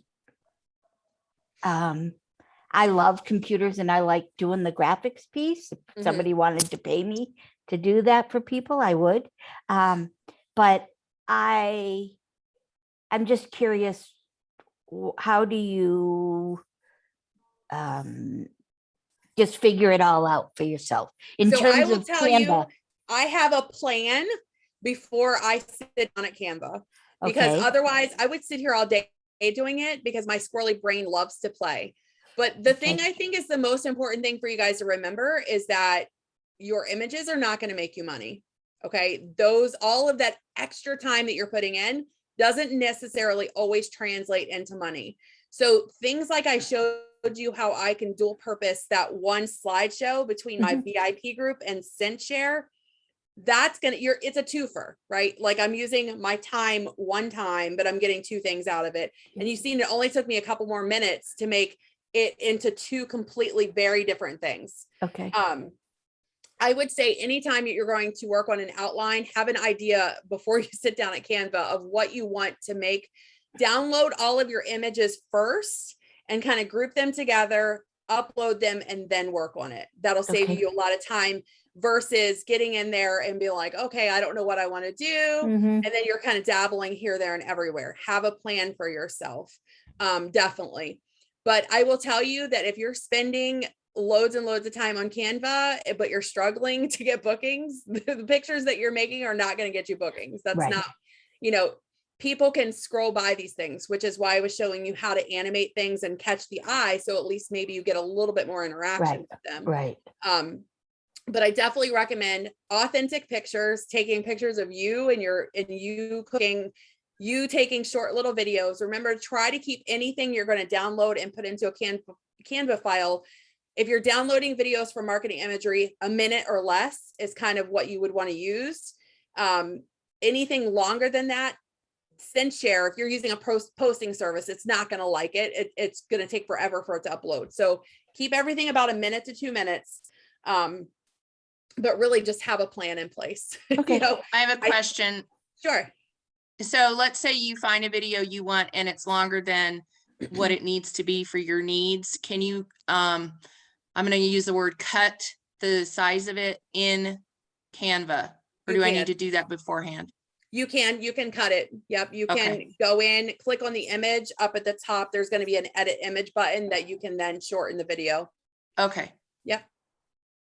I love computers and I like doing the graphics piece. If Mhm. somebody wanted to pay me to do that for people, I would. But I'm just curious, how do you just figure it all out for yourself in So I terms will of tell you, Canva? I have a plan before I sit on at Canva, because Okay. otherwise I would sit here all day doing it because my squirrely brain loves to play. But the thing Okay. I think is the most important thing for you guys to remember is that your images are not going to make you money. Okay. All of that extra time that you're putting in doesn't necessarily always translate into money. So things like I showed you how I can dual purpose that one slideshow between my VIP group and ScentShare. That's it's a twofer, right? Like I'm using my time one time, but I'm getting 2 things out of it. And you've seen it only took me a couple more minutes to make it into 2 completely very different things. Okay. I would say anytime you're going to work on an outline, have an idea before you sit down at Canva of what you want to make. Download all of your images first and kind of group them together, upload them, and then work on it. That'll save Okay. you a lot of time versus getting in there and be like, okay, I don't know what I want to do. Mhm. And then you're kind of dabbling here, there, and everywhere. Have a plan for yourself. Definitely. But I will tell you that if you're spending loads and loads of time on Canva, but you're struggling to get bookings, the pictures that you're making are not going to get you bookings. That's Right. not, people can scroll by these things, which is why I was showing you how to animate things and catch the eye. So at least maybe you get a little bit more interaction with them. Right. But I definitely recommend authentic pictures, taking pictures of you and you cooking, you taking short little videos. Remember, try to keep anything you're going to download and put into a Canva file. If you're downloading videos for marketing imagery, a minute or less is kind of what you would want to use. Anything longer than that, send share. If you're using a posting service, it's not going to like it. It's going to take forever for it to upload. So keep everything about 1 minute to 2 minutes. But really just have a plan in place. Okay. I have a question. Sure. So let's say you find a video you want and it's longer than what it needs to be for your needs. Can you, I'm going to use the word cut the size of it in Canva, or You do I can. need to do that beforehand? You can cut it. Yep. You can Okay. go in, click on the image up at the top. There's going to be an edit image button that you can then shorten the video. Okay.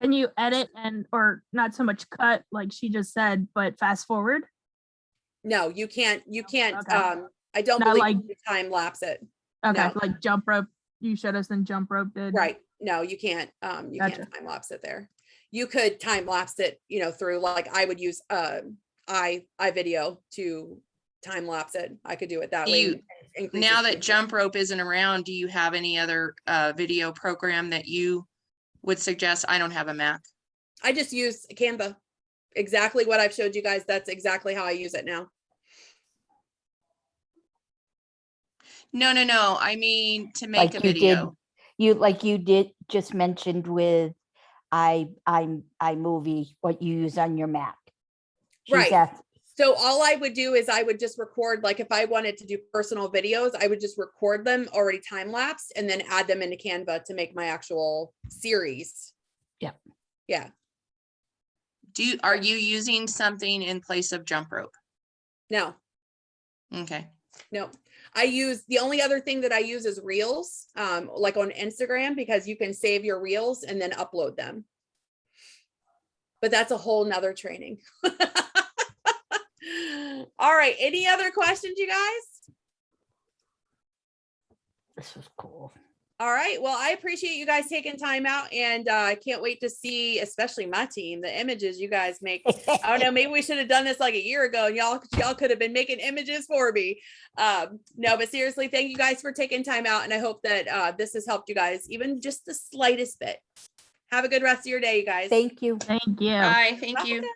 Can you edit or not so much cut like she just said, but fast forward? No, you can't, Okay. I don't Not believe like- you can time lapse it. Okay, No. like jump rope. You showed us in jump rope did. Right. No, you can't Gotcha. time lapse it there. You could time lapse it, through, like, I would use iVideo to time lapse it. I could do it that Do way. you- and increase Now the that speed. jump rope isn't around, do you have any other video program that you would suggest? I don't have a Mac. I just use Canva. Exactly what I've showed you guys. That's exactly how I use it now. No. I mean, to make Like a you did, video. you did just mentioned with iMovie, what you use on your Mac. She's Right. asked- So all I would do is I would just record, like if I wanted to do personal videos, I would just record them already time lapsed and then add them into Canva to make my actual series. Yep. Yeah. Are you using something in place of jump rope? No, Okay. no. The only other thing that I use is Reels, like on Instagram, because you can save your Reels and then upload them. But that's a whole nother training. All right. Any other questions, you guys? This was cool. All right. Well, I appreciate you guys taking time out, and I can't wait to see, especially my team, the images you guys make. I don't know, maybe we should have done this like a year ago, and y'all could have been making images for me. No, but seriously, thank you guys for taking time out, and I hope that this has helped you guys, even just the slightest bit. Have a good rest of your day, you guys. Thank you. Thank you. Bye. Thank Bye. you.